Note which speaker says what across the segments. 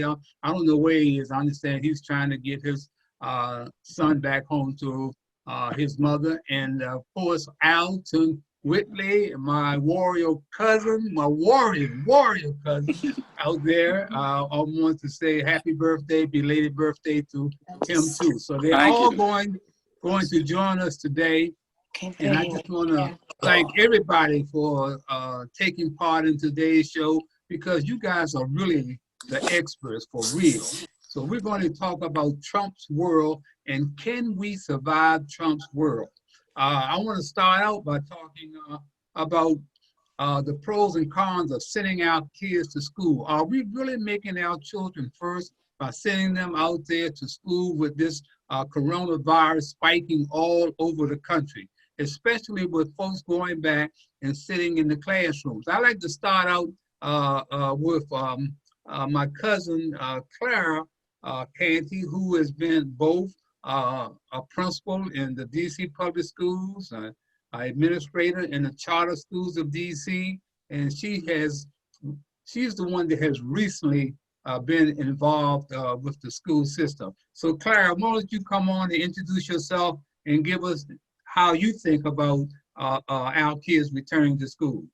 Speaker 1: I don't know where he is. I understand he's trying to get his son back home to his mother. And of course, Alton Whitley, my warrior cousin, my warrior cousin out there. I want to say happy birthday, belated birthday to him too. So they're all going to join us today. And I just want to thank everybody for taking part in today's show, because you guys are really the experts for real. So we're going to talk about Trump's world and can we survive Trump's world? I want to start out by talking about the pros and cons of sending our kids to school. Are we really making our children first by sending them out there to school with this coronavirus spiking all over the country, especially with folks going back and sitting in the classrooms? I like to start out with my cousin, Clara Canty, who has been both a principal in the DC public schools, an administrator in the charter schools of DC, and she's the one that has recently been involved with the school system. So Clara, why don't you come on and introduce yourself and give us how you think about our kids returning to school.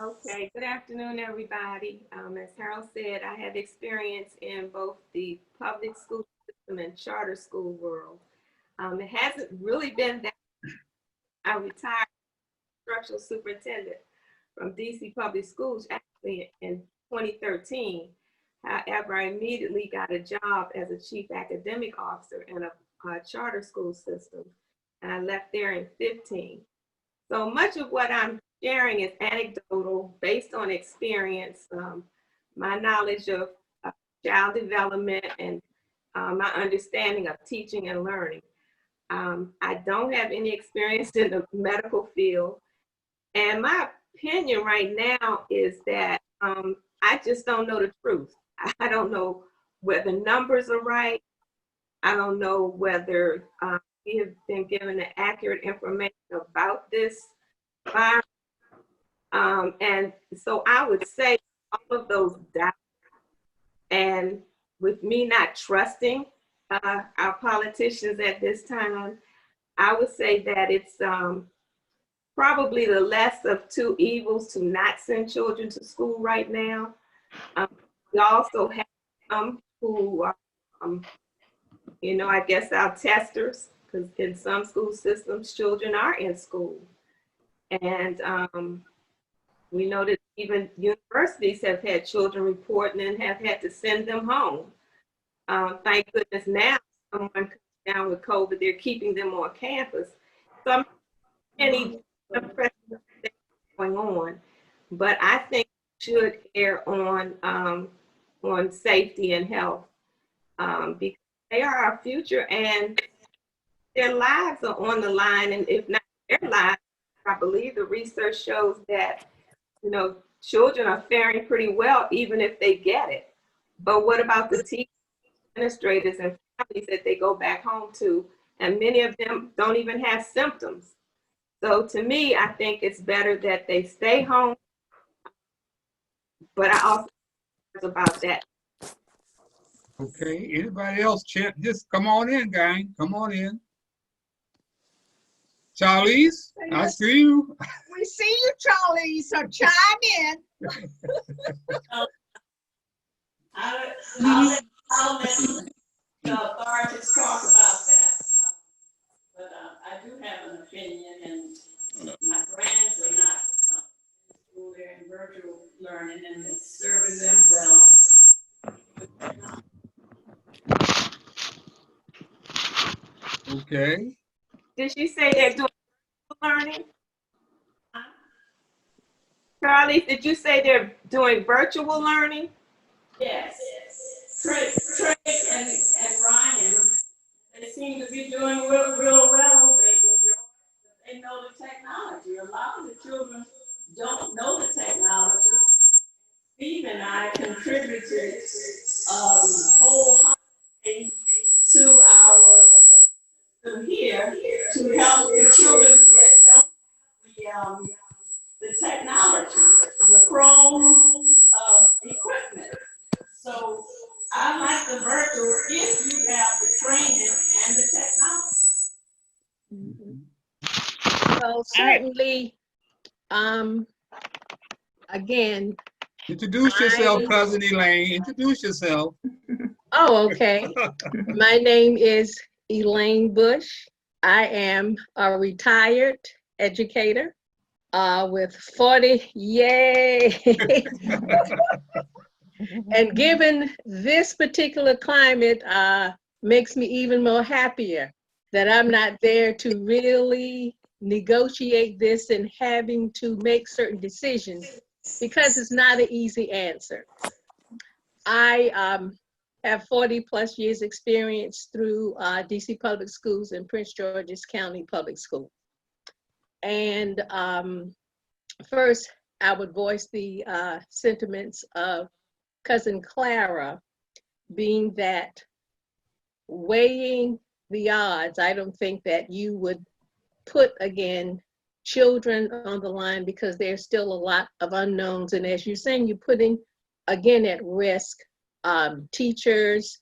Speaker 2: Okay, good afternoon, everybody. As Harold said, I have experience in both the public school system and charter school world. It hasn't really been that. I retired instructional superintendent from DC Public Schools actually in 2013. However, I immediately got a job as a chief academic officer in a charter school system, and I left there in 15. So much of what I'm sharing is anecdotal, based on experience, my knowledge of child development, and my understanding of teaching and learning. I don't have any experience in the medical field, and my opinion right now is that I just don't know the truth. I don't know whether the numbers are right. I don't know whether we have been given the accurate information about this virus. And so I would say all of those doubts, and with me not trusting our politicians at this time, I would say that it's probably the less of two evils to not send children to school right now. We also have some who are, I guess our testers, because in some school systems, children are in school. And we know that even universities have had children reporting and have had to send them home. Thank goodness now someone comes down with COVID, they're keeping them on campus. So I'm any going on, but I think we should err on safety and health, because they are our future and their lives are on the line. And if not their lives, I believe the research shows that, children are faring pretty well even if they get it. But what about the teachers, administrators, and families that they go back home to? And many of them don't even have symptoms. So to me, I think it's better that they stay home. But I also about that.
Speaker 1: Okay, anybody else? Chip, just come on in, gang. Come on in. Charlize, I see you.
Speaker 3: We see you, Charlize, so chime in.
Speaker 4: I'll let the authorities talk about that. But I do have an opinion, and my grands are not in school, they're in virtual learning, and it's serving them well.
Speaker 1: Okay.
Speaker 2: Did she say they're doing learning? Charlie, did you say they're doing virtual learning?
Speaker 4: Yes. Craig and Ryan, they seem to be doing real well. They enjoy it. They know the technology. A lot of the children don't know the technology. Steve and I contributed wholeheartedly to here to help the children that don't have the technology, the Chrome equipment. the virtual if you have the training and the technology.
Speaker 5: Well, certainly, again,
Speaker 1: Introduce yourself, cousin Elaine. Introduce yourself.
Speaker 5: oh, okay. My name is Elaine Bush. I am a retired educator with 40, yay. And given this particular climate makes me even more happier that I'm not there to really negotiate this and having to make certain decisions because it's not an easy answer. I have 40 plus years experience through DC Public Schools and Prince George's County Public School. And first, I would voice the sentiments of cousin Clara, being that weighing the odds, I don't think that you would put, again, children on the line because there's still a lot of unknowns. And as you're saying, you're putting, again, at risk teachers,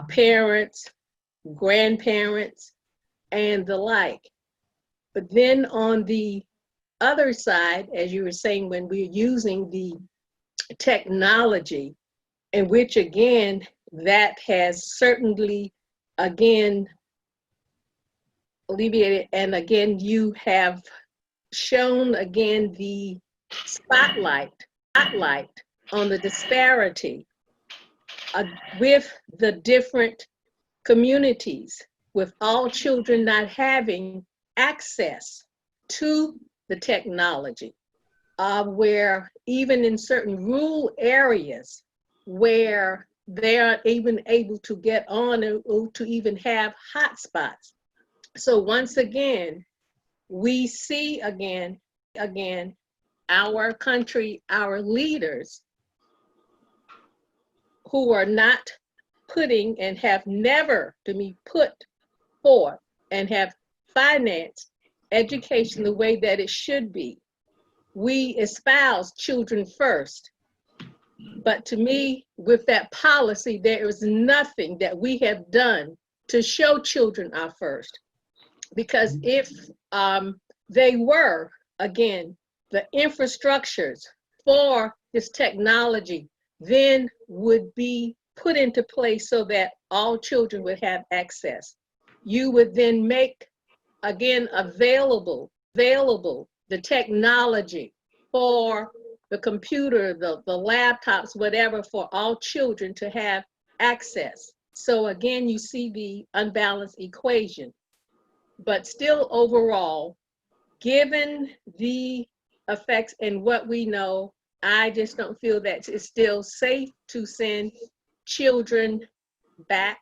Speaker 5: parents, grandparents, and the like. But then on the other side, as you were saying, when we're using the technology, in which again, that has certainly, again, alleviated, and again, you have shown again the spotlight on the disparity with the different communities, with all children not having access to the technology, where even in certain rural areas where they aren't even able to get on or to even have hotspots. So once again, we see again, our country, our leaders who are not putting and have never to be put forth and have financed education the way that it should be. We espouse children first. But to me, with that policy, there is nothing that we have done to show children are first. Because if they were, again, the infrastructures for this technology then would be put into place so that all children would have access. You would then make, again, available the technology for the computer, the laptops, whatever, for all children to have access. So again, you see the unbalanced equation. But still overall, given the effects and what we know, I just don't feel that it's still safe to send children back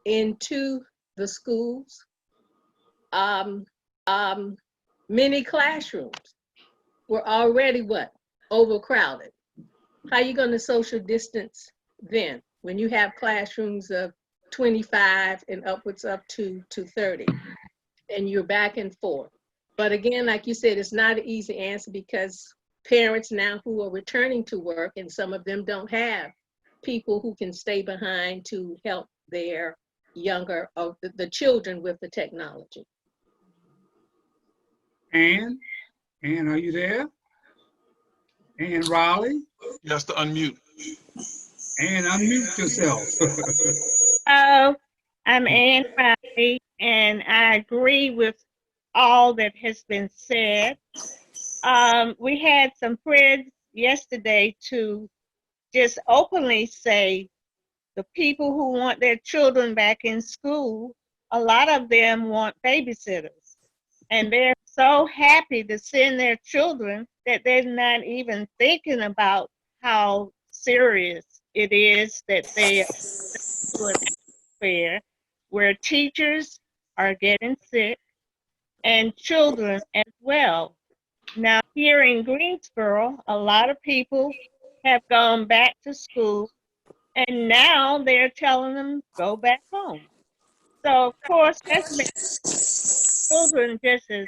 Speaker 5: into the schools. Many classrooms were already what? Overcrowded. How are you going to social distance then when you have classrooms of 25 and upwards up to 30 and you're back and forth? But again, like you said, it's not an easy answer because parents now who are returning to work, and some of them don't have people who can stay behind to help their younger, or the children with the technology.
Speaker 1: Ann, are you there? Ann Raleigh?
Speaker 6: Yes, to unmute.
Speaker 1: Ann, unmute yourself.
Speaker 7: Hello, I'm Ann Riley, and I agree with all that has been said. We had some friends yesterday to just openly say the people who want their children back in school, a lot of them want babysitters. And they're so happy to send their children that they're not even thinking about how serious it is that they are to an atmosphere where teachers are getting sick and children as well. Now, here in Greensboro, a lot of people have gone back to school, and now they're telling them go back home. So, of course, that's made children just as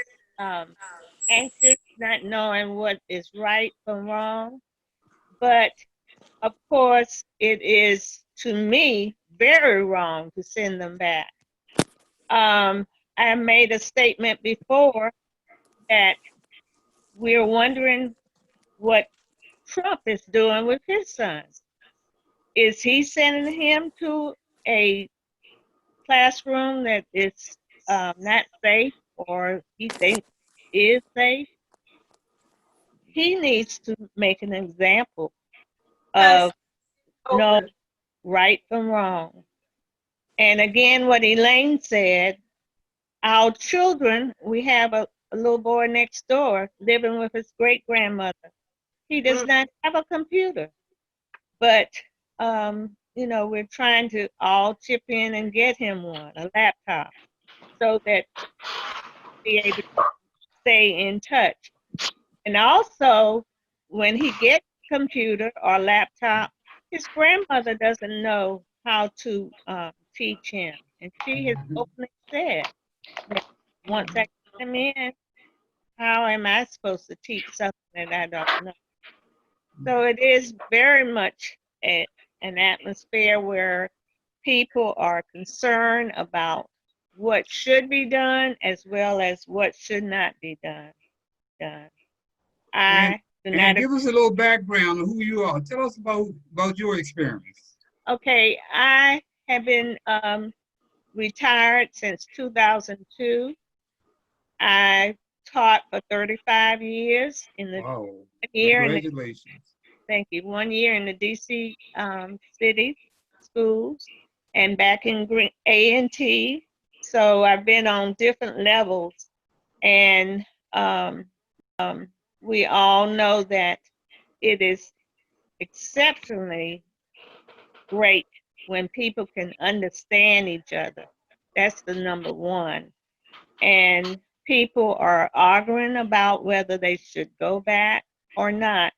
Speaker 7: anxious, not knowing what is right from wrong. But of course, it is to me, very wrong to send them back. I made a statement before that we're wondering what Trump is doing with his sons. Is he sending him to a classroom that is not safe, or he thinks is safe? He needs to make an example of know right from wrong. And again, what Elaine said, our children, we have a little boy next door living with his great-grandmother. He does not have a computer, but you know, we're trying to all chip in and get him one, a laptop, so that he'll be able to stay in touch. And also, when he gets a computer or laptop, his grandmother doesn't know how to teach him. And she has openly said that once I get him in, how am I supposed to teach something that I don't know? So it is very much an atmosphere where people are concerned about what should be done as well as what should not be done. I do not.
Speaker 1: And give us a little background of who you are. Tell us about your experience.
Speaker 7: Okay, I have been retired since 2002. I taught for 35 years in the
Speaker 1: Wow,
Speaker 7: year.
Speaker 1: congratulations.
Speaker 7: Thank you. 1 year in the DC city schools and back in A&T. So I've been on different levels, and we all know that it is exceptionally great when people can understand each other. That's the number one. And people are arguing about whether they should go back or not.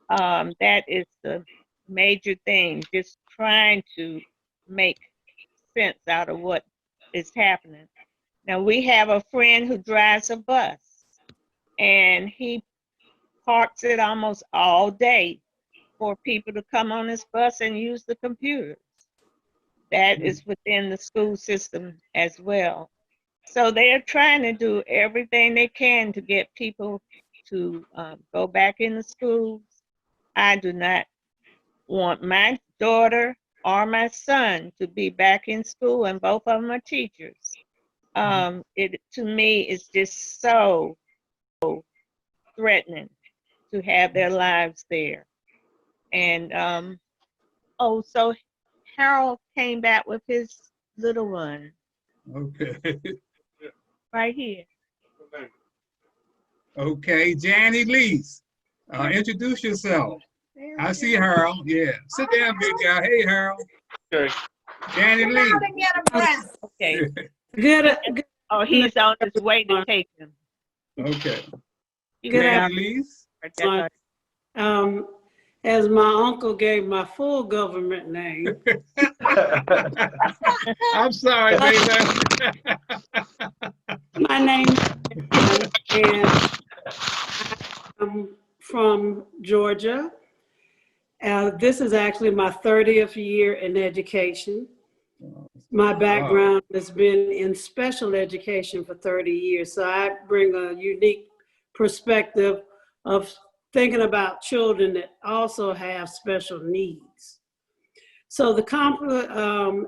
Speaker 7: That is the major thing, just trying to make sense out of what is happening. Now, we have a friend who drives a bus, and he parks it almost all day for people to come on his bus and use the computers. That is within the school system as well. So they're trying to do everything they can to get people to go back in the schools. I do not want my daughter or my son to be back in school, and both of them are teachers. It, to me, is just so threatening to have their lives there. And oh, so Harold came back with his little one
Speaker 1: Okay.
Speaker 7: right here.
Speaker 1: Okay, Jan Elease, introduce yourself. I see Harold. Yeah, sit down, big guy. Hey, Harold.
Speaker 6: Okay.
Speaker 1: Jan
Speaker 3: Sit
Speaker 1: Elease.
Speaker 3: down and get a breath.
Speaker 7: Okay.
Speaker 6: Good.
Speaker 7: Oh, he's on his way to take him.
Speaker 1: Okay.
Speaker 7: You
Speaker 6: Good
Speaker 1: Jan
Speaker 7: got
Speaker 1: Elease.
Speaker 6: As my uncle gave my full government name,
Speaker 1: I'm sorry, baby.
Speaker 6: my name is and I'm from Georgia. This is actually my 30th year in education. My background has been in special education for 30 years, so I bring a unique perspective of thinking about children that also have special needs. So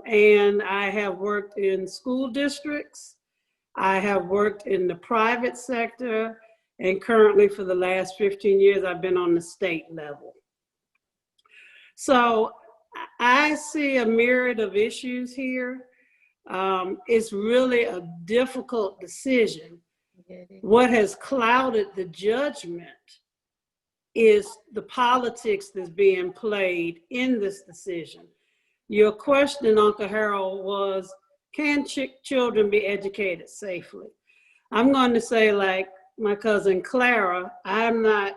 Speaker 6: and I have worked in school districts, I have worked in the private sector, and currently for the last 15 years, I've been on the state level. So I see a myriad of issues here. It's really a difficult decision. What has clouded the judgment is the politics that's being played in this decision. Your question, Uncle Harold, was, can children be educated safely? I'm going to say, like my cousin Clara, I'm not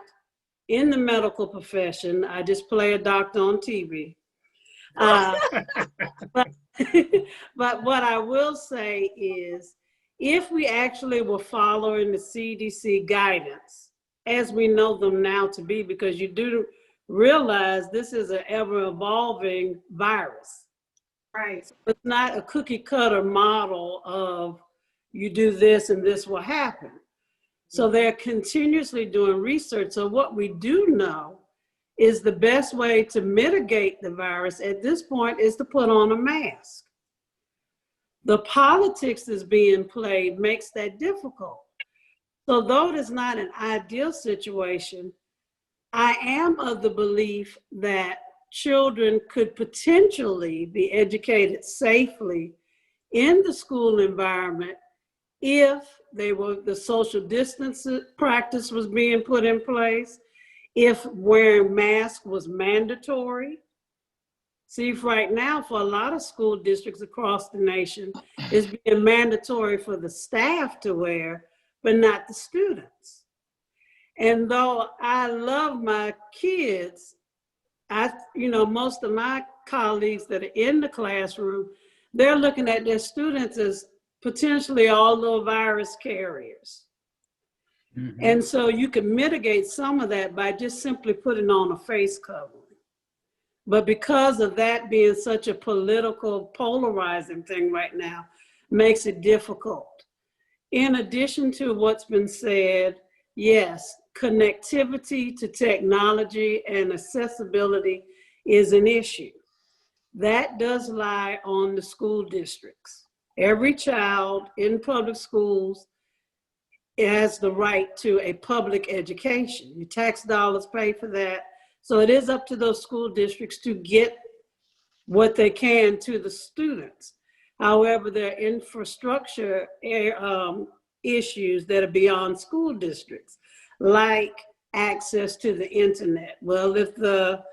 Speaker 6: in the medical profession. I just play a doctor on TV. But what I will say is, if we actually were following the CDC guidance, as we know them now to be, because you do realize this is an ever-evolving virus.
Speaker 2: Right.
Speaker 6: It's not a cookie cutter model of you do this and this will happen. So they're continuously doing research. So what we do know is the best way to mitigate the virus at this point is to put on a mask. The politics that's being played makes that difficult. So though it is not an ideal situation, I am of the belief that children could potentially be educated safely in the school environment if the social distance practice was being put in place, if wearing masks was mandatory. See, right now, for a lot of school districts across the nation, it's being mandatory for the staff to wear, but not the students. And though I love my kids, most of my colleagues that are in the classroom, they're looking at their students as potentially all little virus carriers. Mm-hmm. And so you can mitigate some of that by just simply putting on a face covering. But because of that being such a political polarizing thing right now, makes it difficult. In addition to what's been said, yes, connectivity to technology and accessibility is an issue. That does lie on the school districts. Every child in public schools has the right to a public education. Your tax dollars pay for that. So it is up to those school districts to get what they can to the students. However, there are infrastructure issues that are beyond school districts, like access to the internet. Well, if the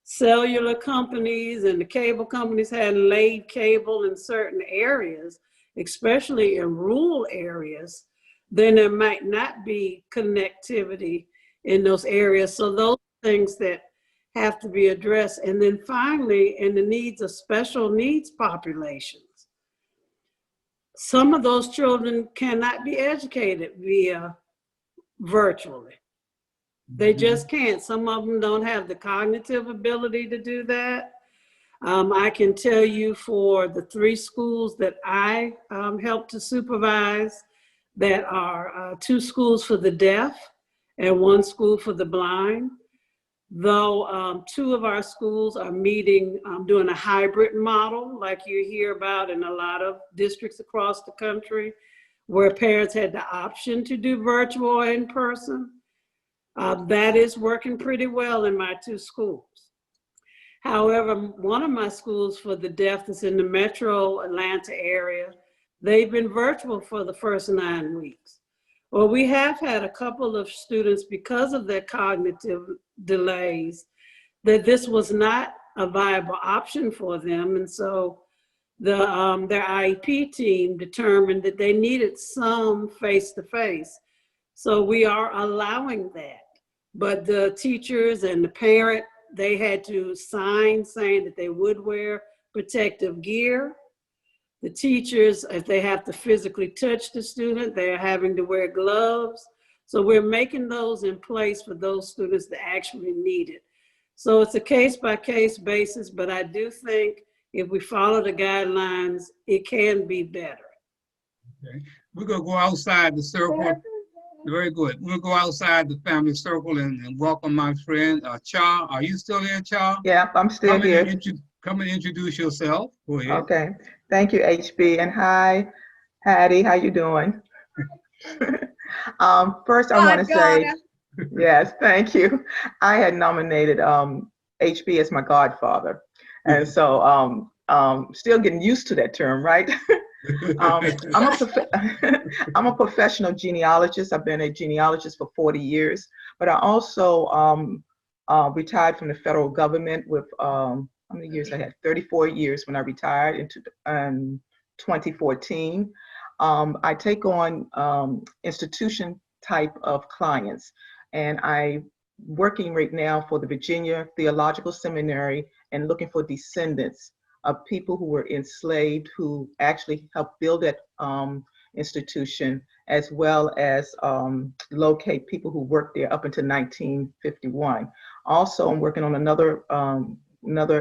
Speaker 6: cellular companies and the cable companies hadn't laid cable in certain areas, especially in rural areas, then there might not be connectivity in those areas. So those things that have to be addressed. And then finally, in the needs of special needs populations, some of those children cannot be educated via virtually. They just can't. Some of them don't have the cognitive ability to do that. I can tell you for the 3 schools that I helped to supervise, that are 2 schools for the deaf and 1 school for the blind. Though 2 of our schools are doing a hybrid model like you hear about in a lot of districts across the country, where parents had the option to do virtual or in person. That is working pretty well in my 2 schools. However, one of my schools for the deaf that's in the metro Atlanta area, they've been virtual for the first 9 weeks. Well, we have had a couple of students, because of their cognitive delays, that this was not a viable option for them. And so their IEP team determined that they needed some face-to-face. So we are allowing that. But the teachers and the parent, they had to sign saying that they would wear protective gear. The teachers, if they have to physically touch the student, they're having to wear gloves. So we're making those in place for those students that actually need it. So it's a case-by-case basis, but I do think if we follow the guidelines, it can be better.
Speaker 1: Okay, we're gonna go outside the circle. Very good. We'll go outside the family circle and welcome my friend, Cha. Are you still there, Cha?
Speaker 8: Yeah, I'm still here.
Speaker 1: Come and introduce yourself. Go ahead.
Speaker 8: Okay. Thank you, HB. And hi, Hattie. How you doing? First, I want to say, yes, thank you. I had nominated HB as my godfather. And so still getting used to that term, right? I'm a professional genealogist. I've been a genealogist for 40 years, but I also retired from the federal government with, how many years I had? 34 years when I retired in 2014. I take on institution type of clients, and I'm working right now for the Virginia Theological Seminary and looking for descendants of people who were enslaved, who actually helped build that institution, as well as locate people who worked there up until 1951. Also, I'm working on another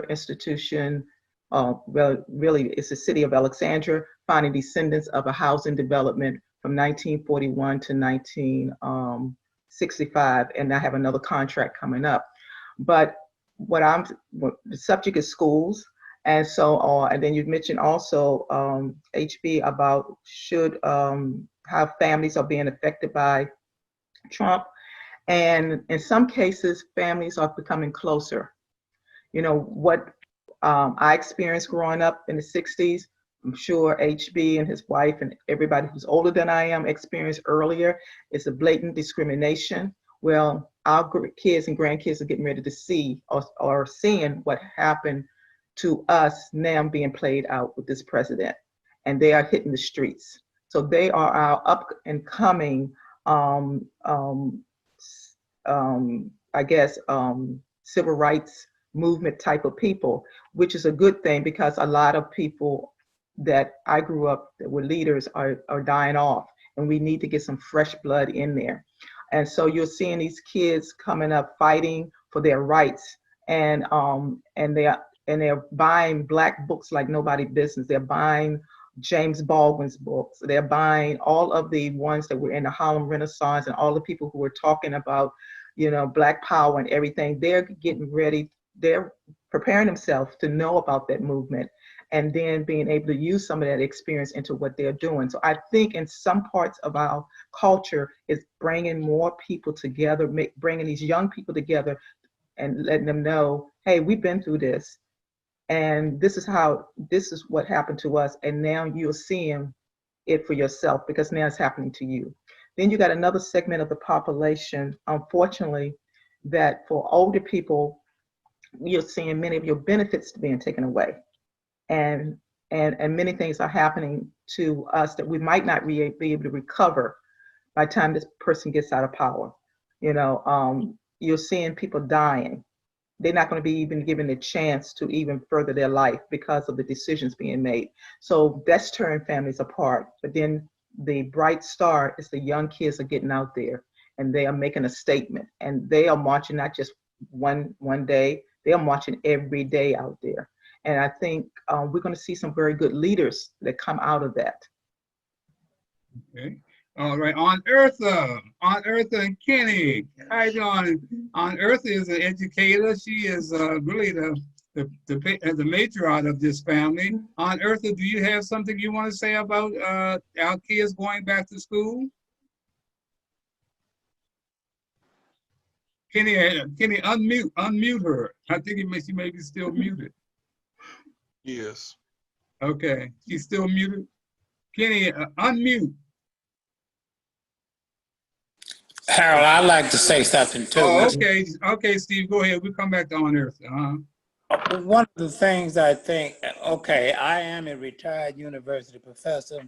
Speaker 8: institution. Well, really, it's the city of Alexandria, finding descendants of a housing development from 1941 to 1965, and I have another contract coming up. But the subject is schools, and so and then you mentioned also HB about how families are being affected by Trump, and in some cases, families are becoming closer. You know what I experienced growing up in the '60s. I'm sure HB and his wife and everybody who's older than I am experienced earlier. It's a blatant discrimination. Well, our kids and grandkids are getting ready to see or seeing what happened to us now being played out with this president, and they are hitting the streets. So they are our up and coming, I guess, civil rights movement type of people, which is a good thing because a lot of people that I grew up that were leaders are dying off, and we need to get some fresh blood in there. And so you're seeing these kids coming up fighting for their rights, and they're buying Black books like nobody business. They're buying James Baldwin's books. They're buying all of the ones that were in the Harlem Renaissance, and all the people who were talking about, you know, Black power and everything. They're getting ready. They're preparing themselves to know about that movement, and then being able to use some of that experience into what they're doing. So I think in some parts of our culture is bringing more people together, bringing these young people together and letting them know, hey, we've been through this, and this is what happened to us, and now you're seeing it for yourself because now it's happening to you. Then you got another segment of the population, unfortunately, that for older people, you're seeing many of your benefits being taken away. And many things are happening to us that we might not be able to recover by the time this person gets out of power. You know, you're seeing people dying. They're not going to be even given a chance to even further their life because of the decisions being made. So that's tearing families apart. But then the bright star is the young kids are getting out there and they are making a statement, and they are marching not just one day, they are marching every day out there. And I think we're going to see some very good leaders that come out of that.
Speaker 1: Okay. All right. Aunt Eartha and Kenny. How you doing? Aunt Eartha is an educator. She is really the matriarch of this family. Aunt Eartha, do you have something you want to say about our kids going back to school? Kenny, unmute her. I think she may be still muted.
Speaker 9: Yes.
Speaker 1: Okay, she's still muted. Kenny, unmute.
Speaker 10: Harold, I'd like to say something too.
Speaker 1: Oh, okay, Steve, go ahead. We'll come back to On Earth.
Speaker 10: One of the things I think, okay, I am a retired university professor.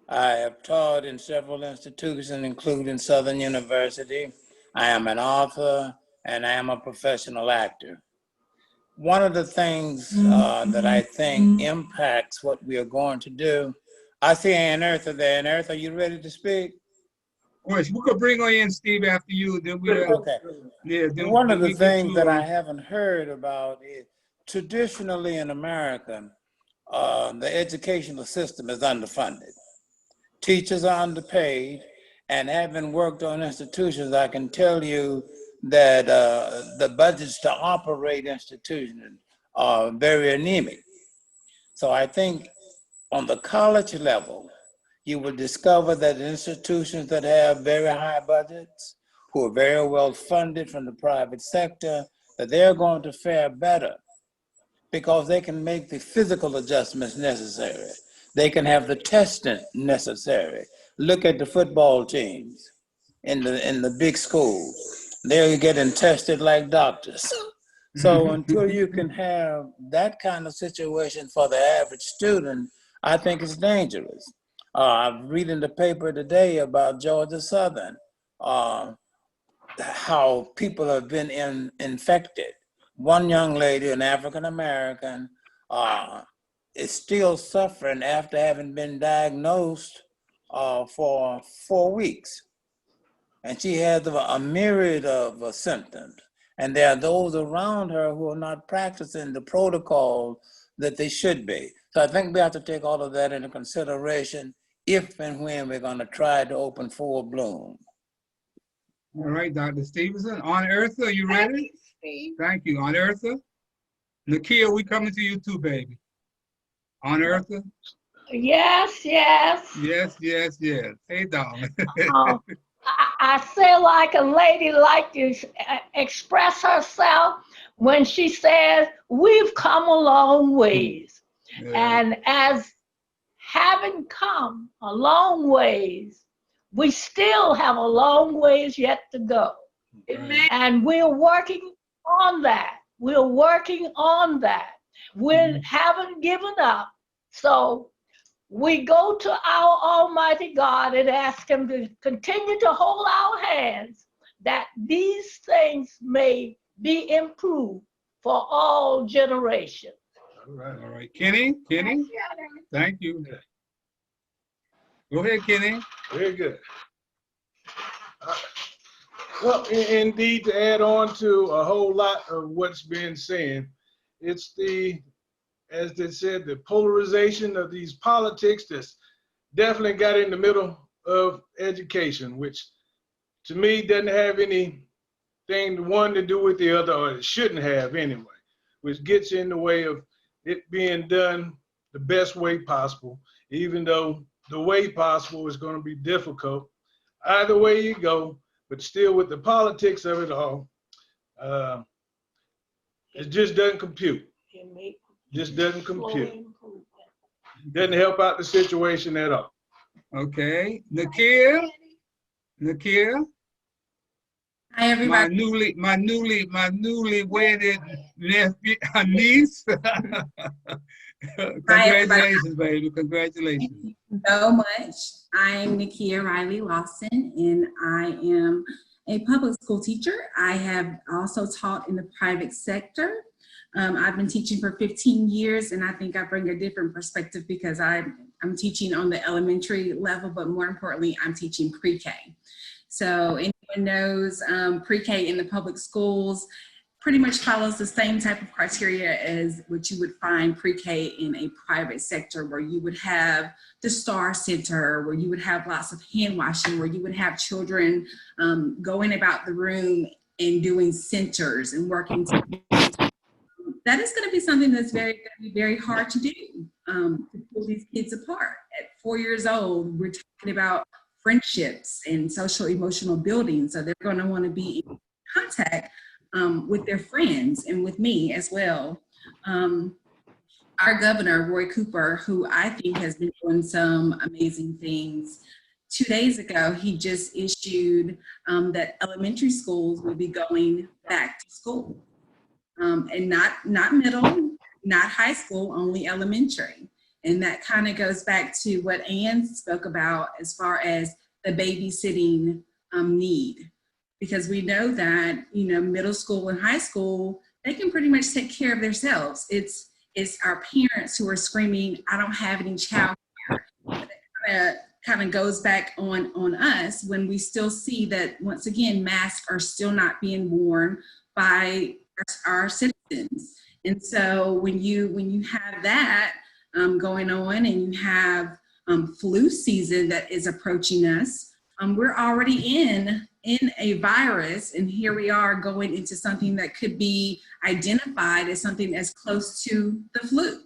Speaker 10: I have taught in several institutions, including Southern University. I am an author, and I am a professional actor. One of the things that I think impacts what we are going to do, I see Aunt Eartha there. Aunt Eartha, are you ready to speak?
Speaker 1: We could bring her in, Steve, after you. Then we
Speaker 10: okay.
Speaker 1: Yeah. Then
Speaker 10: one of the things that I haven't heard about is traditionally in America, the educational system is underfunded. Teachers are underpaid, and having worked on institutions, I can tell you that the budgets to operate institutions are very anemic. So I think on the college level, you will discover that institutions that have very high budgets, who are very well funded from the private sector, that they're going to fare better because they can make the physical adjustments necessary. They can have the testing necessary. Look at the football teams in the big schools. They're getting tested like doctors. So until you can have that kind of situation for the average student, I think it's dangerous. I'm reading the paper today about Georgia Southern, how people have been infected. One young lady, an African-American, is still suffering after having been diagnosed for 4 weeks. And she has a myriad of symptoms. And there are those around her who are not practicing the protocol that they should be. So I think we have to take all of that into consideration if and when we're going to try to open full bloom.
Speaker 1: All right, Dr. Stevenson. Aunt Eartha, are you ready? Thank you, Aunt Eartha. Nekia, we coming to you too, baby. Aunt Eartha?
Speaker 11: Yes, yes.
Speaker 1: Yes, yes, yes. Hey, darling.
Speaker 11: I feel like a lady like to express herself when she says, we've come a long ways.
Speaker 1: Yeah.
Speaker 11: And as having come a long ways, we still have a long ways yet to go.
Speaker 1: Right.
Speaker 11: And we're working on that. We're working on that. We haven't given up. So we go to our Almighty God and ask Him to continue to hold our hands, that these things may be improved for all generations.
Speaker 1: All right. Kenny? Thank you. Go ahead, Kenny.
Speaker 12: Very good. Well, indeed, to add on to a whole lot of what's been said, it's as they said, the polarization of these politics that's definitely got in the middle of education, which to me doesn't have anything one to do with the other, or it shouldn't have anyway, which gets in the way of it being done the best way possible, even though the way possible is going to be difficult. Either way you go, but still with the politics of it all, it just doesn't compute. Just doesn't compute. Doesn't help out the situation at all.
Speaker 1: Okay. Nekia?
Speaker 13: Hi, everybody.
Speaker 1: My newly wedded nephew, niece. Congratulations, baby. Congratulations.
Speaker 13: Thank you so much. I'm Nekia Riley Lawson, and I am a public school teacher. I have also taught in the private sector. I've been teaching for 15 years, and I think I bring a different perspective because I'm teaching on the elementary level, but more importantly, I'm teaching pre-K. So anyone knows pre-K in the public schools pretty much follows the same type of criteria as what you would find pre-K in a private sector, where you would have the STAR Center, where you would have lots of hand washing, where you would have children going about the room and doing centers and working together. That is going to be something that's very hard to do, to pull these kids apart. At 4 years old, we're talking about friendships and social emotional building. So they're going to want to be in contact with their friends and with me as well. Our governor, Roy Cooper, who I think has been doing some amazing things. 2 days ago, he just issued that elementary schools will be going back to school. And not middle, not high school, only elementary. And that kind of goes back to what Ann spoke about as far as the babysitting need. Because we know that, middle school and high school, they can pretty much take care of themselves. It's our parents who are screaming, I don't have any child care. That kind of goes back on us when we still see that, once again, masks are still not being worn by our citizens. And so when you have that going on, and you have flu season that is approaching us, we're already in a virus, and here we are going into something that could be identified as something as close to the flu.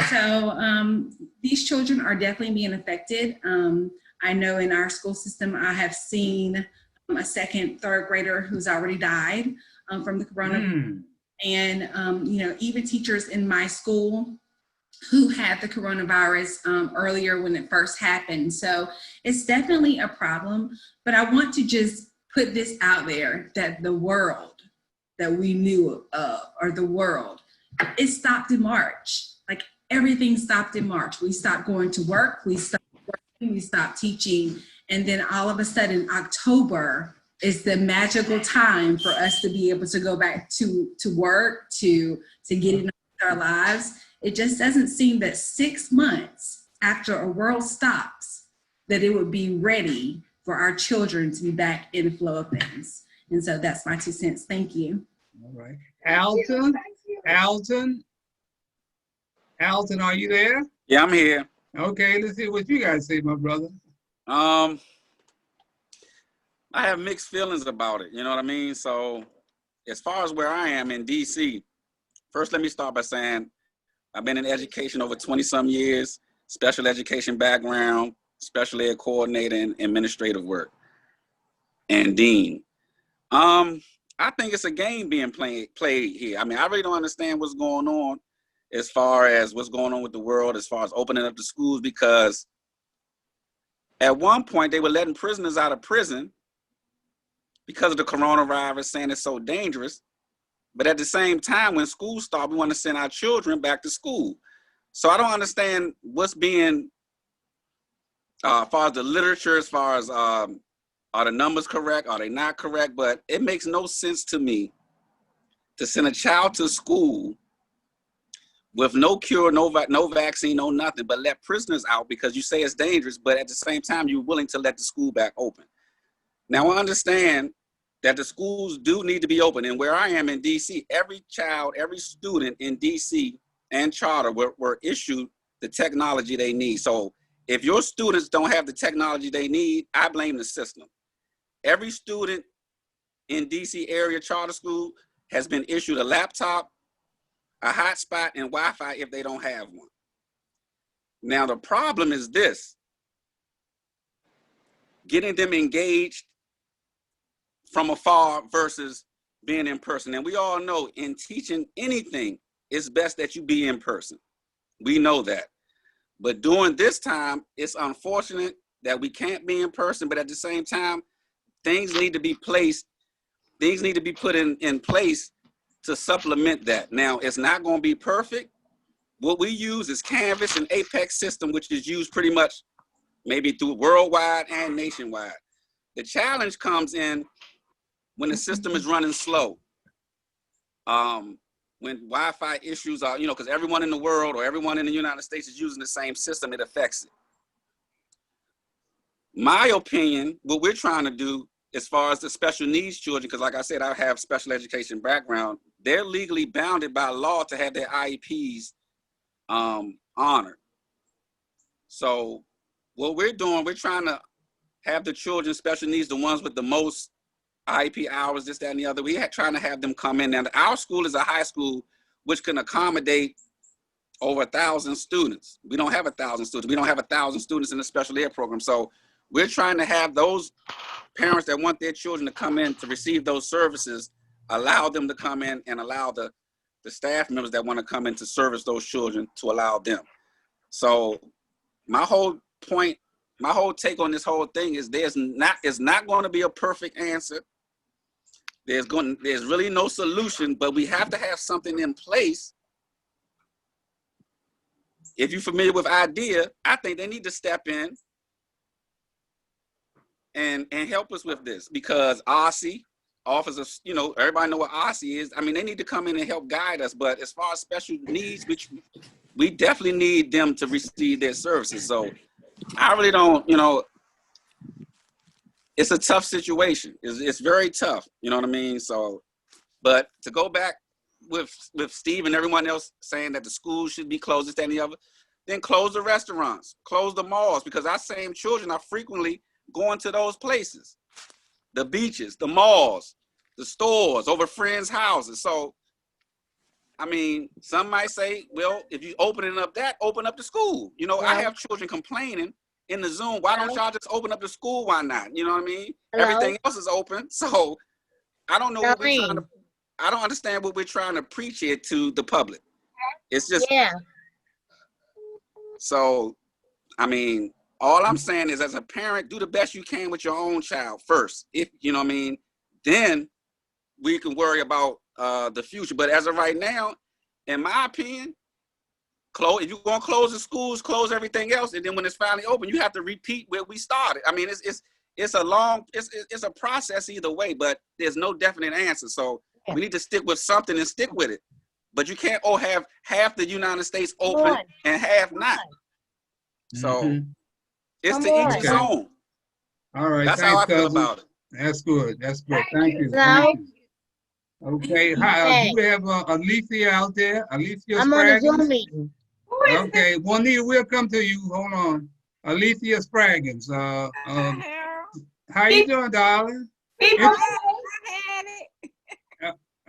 Speaker 13: So these children are definitely being affected. I know in our school system, I have seen a second, third grader who's already died from the coronavirus. And, even teachers in my school who had the coronavirus earlier when it first happened. So it's definitely a problem, but I want to just put this out there that the world that we knew of, or the world, it stopped in March. Like, everything stopped in March. We stopped going to work, we stopped working, we stopped teaching, and then all of a sudden October is the magical time for us to be able to go back to work, to get in our lives. It just doesn't seem that 6 months after a world stops, that it would be ready for our children to be back in the flow of things. And so that's my 2 cents. Thank you.
Speaker 1: All right. Alton, Alton, are you there?
Speaker 14: Yeah, I'm here.
Speaker 1: Okay, let's see what you guys say, my brother.
Speaker 14: I have mixed feelings about it. You know what I mean? So as far as where I am in DC, first let me start by saying I've been in education over 20 some years, special education background, special ed coordinator, and administrative work, and dean. I think it's a game being played here. I mean, I really don't understand what's going on as far as what's going on with the world, as far as opening up the schools, because at one point they were letting prisoners out of prison because of the coronavirus, saying it's so dangerous. But at the same time, when school starts, we want to send our children back to school. So I don't understand what's being, as far as the literature, as far as are the numbers correct? Are they not correct? But it makes no sense to me to send a child to school with no cure, no vaccine, no nothing, but let prisoners out because you say it's dangerous, but at the same time, you're willing to let the school back open. Now, I understand that the schools do need to be open. And where I am in DC, every child, every student in DC and charter were issued the technology they need. So if your students don't have the technology they need, I blame the system. Every student in DC area charter school has been issued a laptop, a hotspot, and Wi-Fi if they don't have one. Now, the problem is this: getting them engaged from afar versus being in person. And we all know in teaching anything, it's best that you be in person. We know that. But during this time, it's unfortunate that we can't be in person, but at the same time, things need to be placed, things need to be put in place to supplement that. Now, it's not going to be perfect. What we use is Canvas and Apex system, which is used pretty much maybe through worldwide and nationwide. The challenge comes in when the system is running slow. When Wi-Fi issues are, because everyone in the world or everyone in the United States is using the same system, it affects it. My opinion, what we're trying to do as far as the special needs children, because like I said, I have special education background, they're legally bounded by law to have their IEPs honored. So what we're doing, we're trying to have the children special needs, the ones with the most IEP hours, this, that, and the other. We're trying to have them come in. Now, our school is a high school which can accommodate over 1,000 students. We don't have 1,000 students. We don't have 1,000 students in the special ed program. So we're trying to have those parents that want their children to come in to receive those services, allow them to come in and allow the staff members that want to come in to service those children to allow them. So my whole point, my whole take on this whole thing is it's not going to be a perfect answer. There's really no solution, but we have to have something in place. If you're familiar with IDEA, I think they need to step in and help us with this, because OSSI, Office of, everybody know what OSSI is. I mean, they need to come in and help guide us. But as far as special needs, which we definitely need them to receive their services. So I really don't, it's a tough situation. It's very tough. You know what I mean? So, but to go back with Steve and everyone else saying that the schools should be closed, this, that, and the other, then close the restaurants, close the malls, because our same children are frequently going to those places, the beaches, the malls, the stores, over friends' houses. So, I mean, some might say, well, if you open up the school. I have children complaining in the Zoom, why don't y'all just open up the school? Why not? You know what I mean? Hello? Everything else is open. So I don't know what we're trying to, I don't understand what we're trying to preach here to the public. It's just, so, I mean, all I'm saying is, as a parent, do the best you can with your own child first. If, you know what I mean, then we can worry about the future. But as of right now, in my opinion, if you're going to close the schools, close everything else, and then when it's finally open, you have to repeat where we started. I mean, it's a process either way, but there's no definite answer. So we need to stick with something and stick with it. But you can't have half the United States open and half not. So it's to each his own.
Speaker 1: All right.
Speaker 14: That's how I feel about it.
Speaker 1: That's good. That's good. Thank you.
Speaker 11: Hello?
Speaker 1: Okay, hi, do we have Alicia out there? Alicia
Speaker 15: I'm on a Zoom
Speaker 1: Spraggins?
Speaker 15: meeting.
Speaker 1: Okay, Juanita, we'll come to you. Hold on. Alicia Spraggins. How you doing, darling?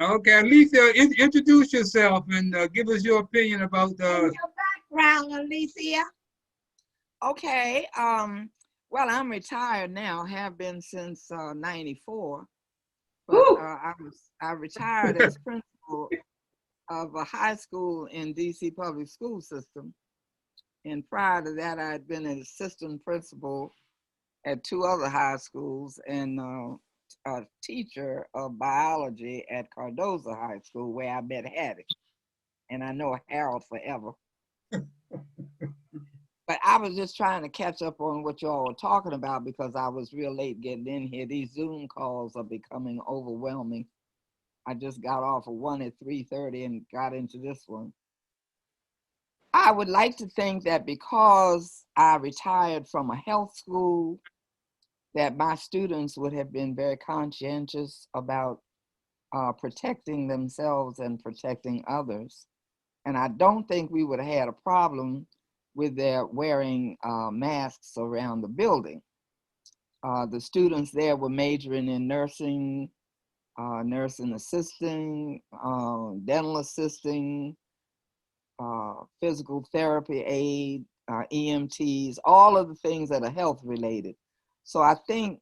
Speaker 1: Okay, Alicia, introduce yourself and give us your opinion about
Speaker 3: Your background, Alicia.
Speaker 16: Okay, well, I'm retired now, have been since 94, but I retired as principal of a high school in DC public school system. And prior to that, I had been an assistant principal at 2 other high schools and a teacher of biology at Cardozo High School, where I met Hattie. And I know Harold forever. But I was just trying to catch up on what y'all were talking about because I was real late getting in here. These Zoom calls are becoming overwhelming. I just got off of one at 3:30 and got into this one. I would like to think that because I retired from a health school, that my students would have been very conscientious about protecting themselves and protecting others. And I don't think we would have had a problem with their wearing masks around the building. The students there were majoring in nursing, nursing assisting, dental assisting, physical therapy aid, EMTs, all of the things that are health related. So I think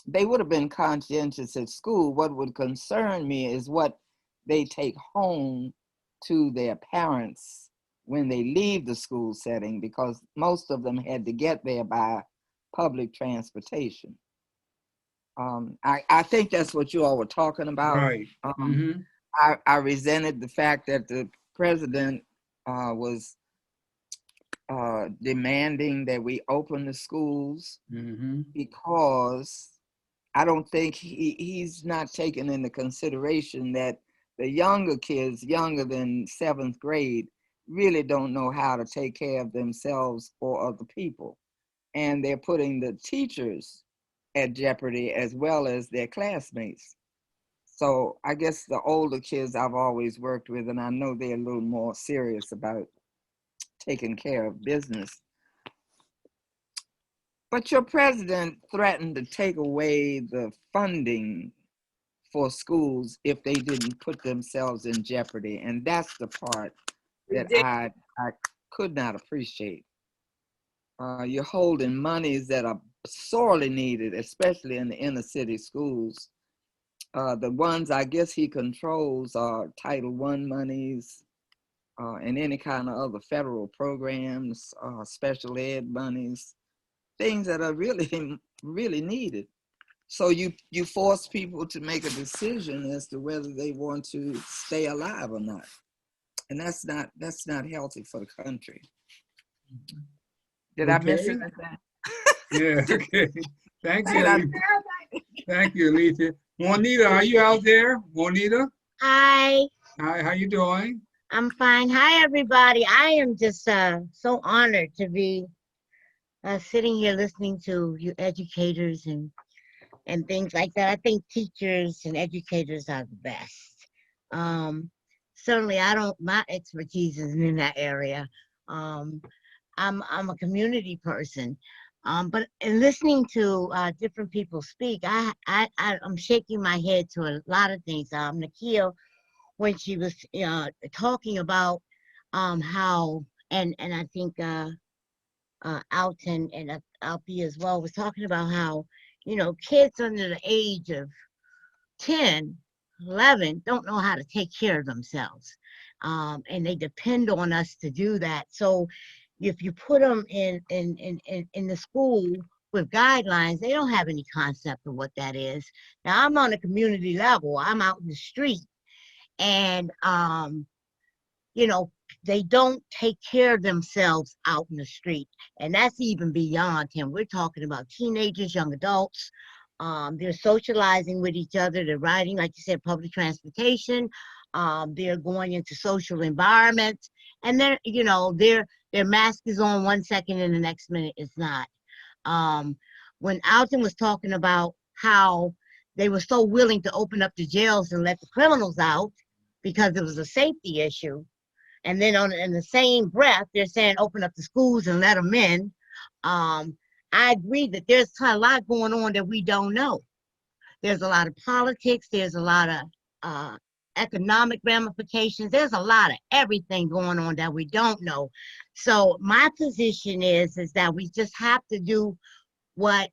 Speaker 16: they would have been conscientious at school. What would concern me is what they take home to their parents when they leave the school setting, because most of them had to get there by public transportation. I think that's what you all were talking about.
Speaker 1: Right.
Speaker 16: I resented the fact that the president was demanding that we open the schools because I don't think he's not taking into consideration that the younger kids, younger than 7th grade, really don't know how to take care of themselves or other people. And they're putting the teachers at jeopardy as well as their classmates. So I guess the older kids I've always worked with, and I know they're a little more serious about taking care of business. But your president threatened to take away the funding for schools if they didn't put themselves in jeopardy. And that's the part that I could not appreciate. You're holding monies that are sorely needed, especially in the inner city schools. The ones I guess he controls are Title I monies and any kind of other federal programs, special ed monies, things that are really, really needed. So you force people to make a decision as to whether they want to stay alive or not. And that's not healthy for the country. Did I miss anything?
Speaker 1: Yeah, okay. Thank you, Alicia. Thank you, Alicia. Juanita, are you out there? Juanita?
Speaker 15: Hi.
Speaker 1: Hi, how you doing?
Speaker 15: I'm fine. Hi, everybody. I am just so honored to be sitting here listening to you educators and things like that. I think teachers and educators are the best. Certainly, my expertise isn't in that area. I'm a community person. But in listening to different people speak, I'm shaking my head to a lot of things. Nekia, when she was talking about how, and I think Alton and Alfie as well was talking about how, kids under the age of 10, 11 don't know how to take care of themselves. And they depend on us to do that. So if you put them in the school with guidelines, they don't have any concept of what that is. Now, I'm on a community level. I'm out in the street. And, they don't take care of themselves out in the street. And that's even beyond him. We're talking about teenagers, young adults. They're socializing with each other. They're riding, like you said, public transportation. They're going into social environments. And their mask is on 1 second and the next minute it's not. When Alton was talking about how they were so willing to open up the jails and let the criminals out because it was a safety issue. And then in the same breath, they're saying open up the schools and let them in. I agree that there's a lot going on that we don't know. There's a lot of politics. There's a lot of economic ramifications. There's a lot of everything going on that we don't know. So my position is that we just have to do what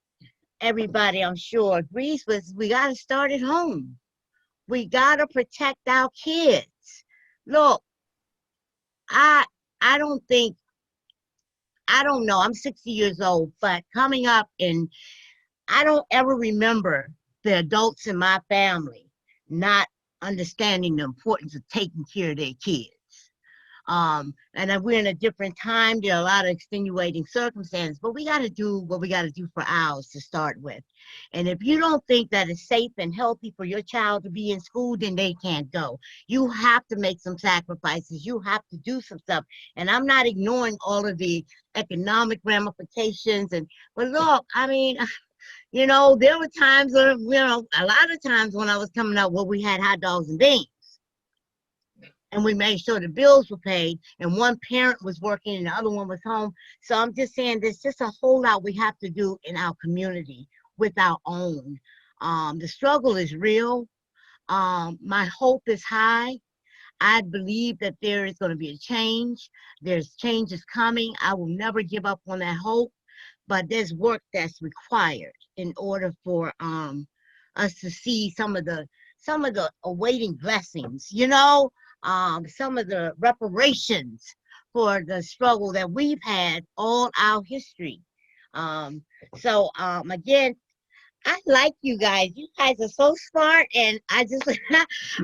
Speaker 15: everybody, I'm sure, agrees with. We got to start at home. We got to protect our kids. Look, I don't know, I'm 60 years old, but coming up, and I don't ever remember the adults in my family not understanding the importance of taking care of their kids. And then we're in a different time. There are a lot of extenuating circumstances, but we got to do what we got to do for ours to start with. And if you don't think that it's safe and healthy for your child to be in school, then they can't go. You have to make some sacrifices. You have to do some stuff. And I'm not ignoring all of the economic ramifications. But look, I mean, you know, there were times, a lot of times when I was coming up, we had hot dogs and beans. And we made sure the bills were paid, and one parent was working and the other one was home. So I'm just saying there's just a whole lot we have to do in our community with our own. The struggle is real. My hope is high. I believe that there is going to be a change. There's changes coming. I will never give up on that hope, but there's work that's required in order for us to see some of the awaiting blessings, you know. Some of the reparations for the struggle that we've had all our history. Again, I like you guys. You guys are so smart, and I just,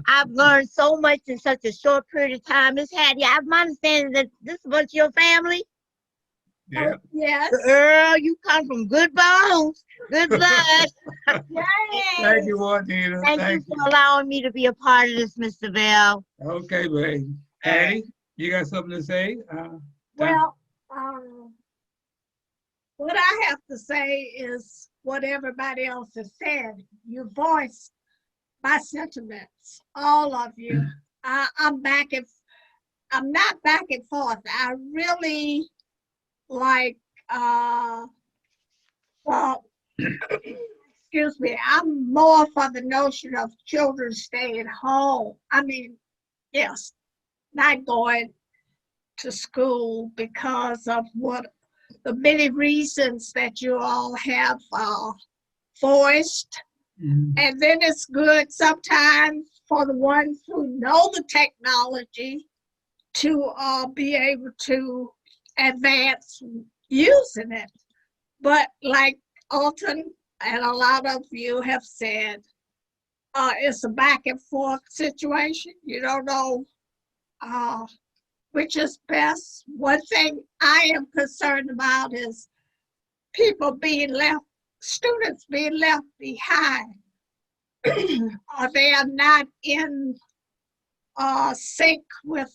Speaker 15: I've learned so much in such a short period of time. Miss Hattie, I'm understanding that this is bunch of your family.
Speaker 1: Yeah.
Speaker 3: Yes.
Speaker 15: Girl, you come from good bones, good blood.
Speaker 1: Thank you, Juanita.
Speaker 15: Thank you for allowing me to be a part of this, Mr. Bell.
Speaker 1: Okay, babe. Hattie, you got something to say?
Speaker 3: Well, what I have to say is what everybody else has said. You voiced my sentiments, all of you. I'm not back and forth. I really like, well, excuse me, I'm more for the notion of children staying home. I mean, yes, not going to school because of what the many reasons that you all have voiced. And then it's good sometimes for the ones who know the technology to be able to advance using it. But like Alton and a lot of you have said, it's a back and forth situation. You don't know which is best. One thing I am concerned about is people being left, students being left behind. Or they are not in sync with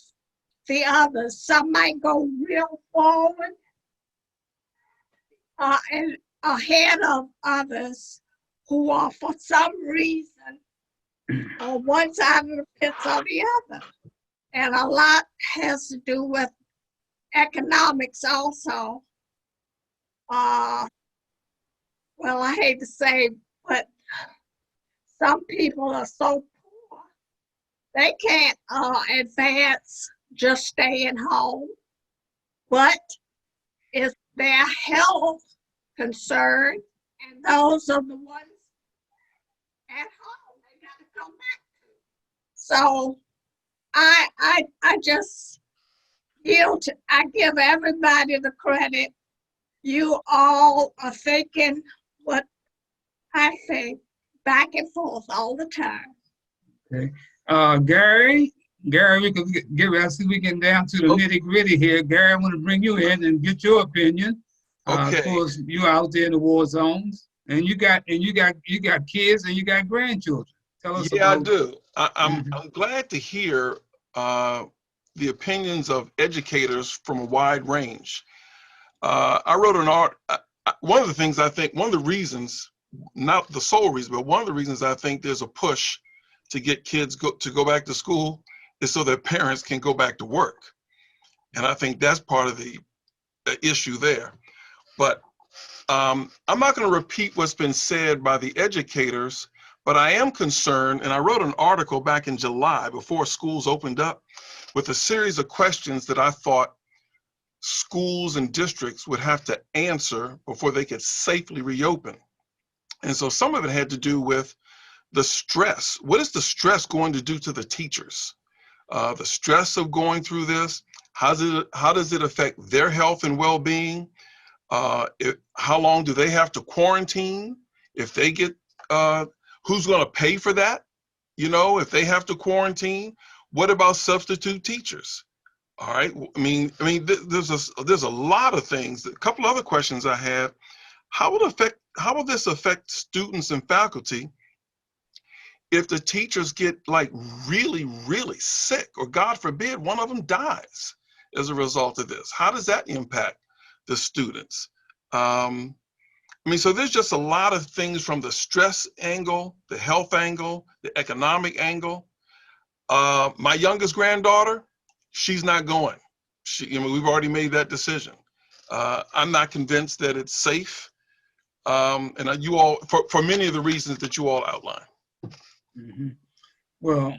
Speaker 3: the others. Some might go real forward and ahead of others who are for some reason on one side of the fence or the other. And a lot has to do with economics also. Well, I hate to say, but some people are so poor, they can't advance just staying home. But it's their health concern, and those are the ones at home they got to come back to. So I just yield to, I give everybody the credit. You all are thinking what I think back and forth all the time.
Speaker 1: Okay. Gary, we can get, I see we getting down to the nitty gritty here. Gary, I want to bring you in and get your opinion.
Speaker 9: Okay.
Speaker 1: Of course, you're out there in the war zones, and you got kids and you got grandchildren. Tell us.
Speaker 9: Yeah, I do. I'm glad to hear the opinions of educators from a wide range. I wrote an art. One of the things I think, one of the reasons not the sole reason, but one of the reasons I think there's a push to get kids to go back to school is so that parents can go back to work. And I think that's part of the issue there. But I'm not going to repeat what's been said by the educators, but I am concerned, and I wrote an article back in July before schools opened up with a series of questions that I thought schools and districts would have to answer before they could safely reopen. And so some of it had to do with the stress. What is the stress going to do to the teachers? The stress of going through this, how does it affect their health and well-being? How long do they have to quarantine? If they get, who's going to pay for that? You know, if they have to quarantine, what about substitute teachers? All right. I mean, there's a lot of things. A couple other questions I had. How will this affect students and faculty if the teachers get like really, really sick, or God forbid, one of them dies as a result of this? How does that impact the students? So there's just a lot of things from the stress angle, the health angle, the economic angle. My youngest granddaughter, she's not going. We've already made that decision. I'm not convinced that it's safe. And you all, for many of the reasons that you all outlined.
Speaker 1: Mm-hmm. Well,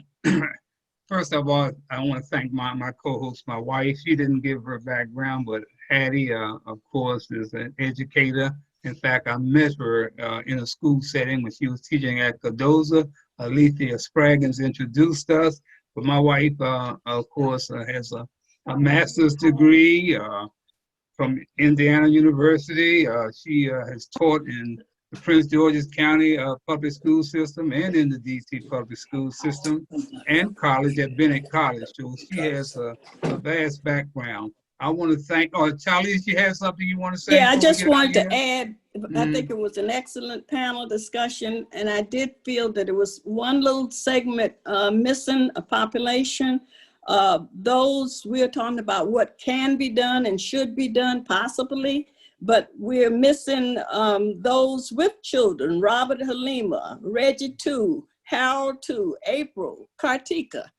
Speaker 1: first of all, I want to thank my co-host, my wife. She didn't give her background, but Hattie, of course, is an educator. In fact, I met her in a school setting when she was teaching at Cardozo. Alethea Spraggins introduced us. But my wife, of course, has a master's degree from Indiana University. She has taught in the Prince George's County public school system and in the DC public school system and college at Bennett College. So she has a vast background. I want to thank, Charlie, you have something you want to say?
Speaker 4: Yeah, I just wanted to add, I think it was an excellent panel discussion, and I did feel that it was one little segment missing, a population. Those we're talking about what can be done and should be done possibly, but we're missing those with children, Robert Halima, Reggie too, Harold too, April, Kartika.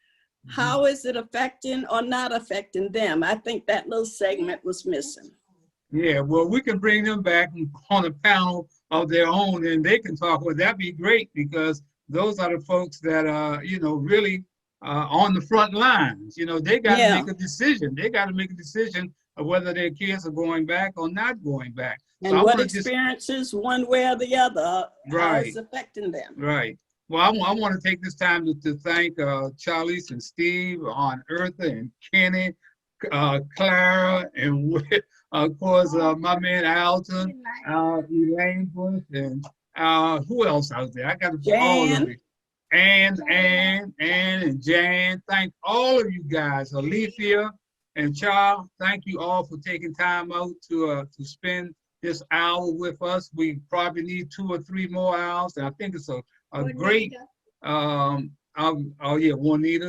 Speaker 4: How is it affecting or not affecting them? I think that little segment was missing.
Speaker 1: Yeah, well, we can bring them back on a panel of their own and they can talk. Well, that'd be great because those are the folks that are, really on the front lines. They got to make a decision. They got to make a decision of whether their kids are going back or not going back.
Speaker 4: And
Speaker 1: so
Speaker 4: what experiences one way or the other
Speaker 1: right,
Speaker 4: is affecting them.
Speaker 1: Right. Well, I want to take this time to thank Charlize and Steve, on Eartha and Kenny, Clara, and of course my man Alton, Elaine Bush, and who else out there? I got to put all of it. And Jan. Thank all of you guys. Alethea and Charles, thank you all for taking time out to spend this hour with us. We probably need 2 or 3 more hours, and I think it's a great, Juanita,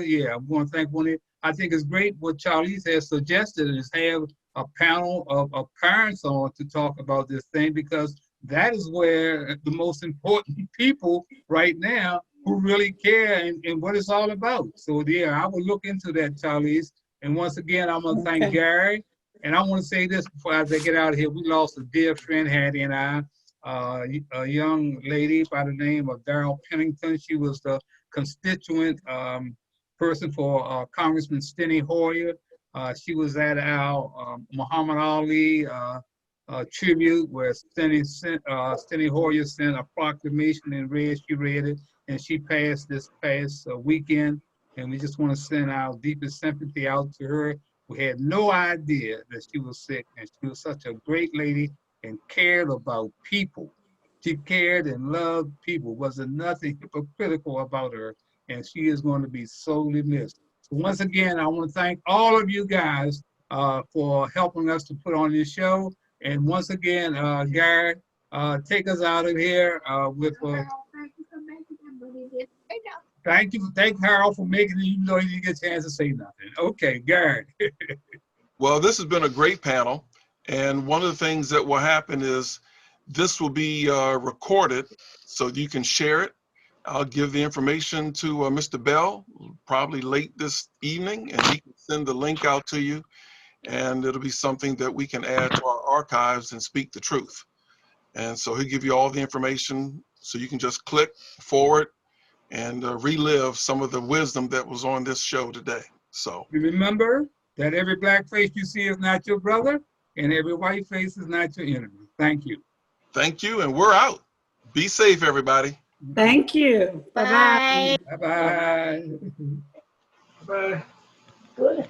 Speaker 1: yeah, I'm going to thank Juanita. I think it's great what Charlize has suggested is have a panel of parents on to talk about this thing, because that is where the most important people right now who really care and what it's all about. So yeah, I will look into that, Charlize. And once again, I'm going to thank Gary. And I want to say this before I get out of here. We lost a dear friend, Hattie and I. A young lady by the name of Darrell Pennington. She was the constituent person for Congressman Steny Hoyer. She was at our Muhammad Ali tribute where Steny Hoyer sent a proclamation in red. She read it and she passed this past weekend. And we just want to send our deepest sympathy out to her. We had no idea that she was sick, and she was such a great lady and cared about people. She cared and loved people. Wasn't nothing hypocritical about her, and she is going to be sorely missed. So once again, I want to thank all of you guys for helping us to put on this show. And once again, Gary, take us out of here with. Thank Harold for making it, even though he didn't get a chance to say nothing. Okay, Gary.
Speaker 9: Well, this has been a great panel. And one of the things that will happen is This will be recorded so you can share it. I'll give the information to Mr. Bell probably late this evening, and he can send the link out to you. And it'll be something that we can add to our archives and speak the truth. And so he'll give you all the information so you can just click forward and relive some of the wisdom that was on this show today. So
Speaker 1: remember that every black face you see is not your brother, and every white face is not your enemy. Thank you.
Speaker 9: Thank you, and we're out. Be safe, everybody.
Speaker 6: Thank you. Bye-bye.
Speaker 1: Bye-bye.
Speaker 12: Bye.
Speaker 11: Good.